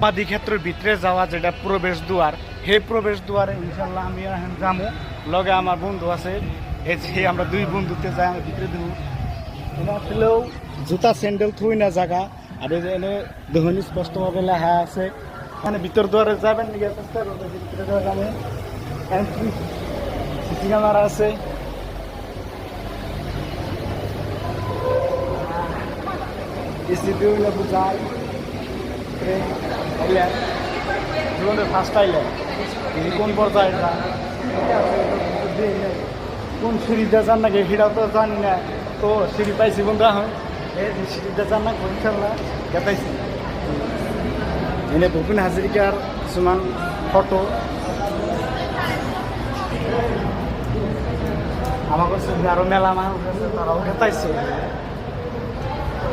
মাদি ক্ষেত্রের ভিতরে যাওয়া যেটা প্রবেশ দুয়ার, সেই প্রবেশ দুয়ারে ইনশাল্লাহ আমি এখন যাবো। লগে আমার বন্ধু আছে, এই যে আমরা দুই বন্ধুতে যাই, আমি ভিতরে দেবো। এনে আসলেও জুতা স্যান্ডেল থুই না জায়গা, আর এই যে এনে দেখুন স্পষ্টভাবে লেখা আছে মানে ভিতর দুয়ারে যাবেন নাকি চেষ্টা করবে, ভিতরে যাওয়া যাবে। এন্ট্রি সিসি ক্যামেরা আছে। এসি দিয়ে বুঝাই জীবনে ফার্স্ট আইলে কোন পর্যায়ে কোন সিঁড়িতে যান নাকি সেটাও তো জানি না। তো সিঁড়ি পাইছি বন্ধু এখন এই সিঁড়িতে যান না ইনশাল্লাহ গেতাইছি। এনে ভূপেন হাজরিকার কিছুমান ফটো আমার কাছে আরো মেলা মানুষ আছে, তারাও গেতাইছে।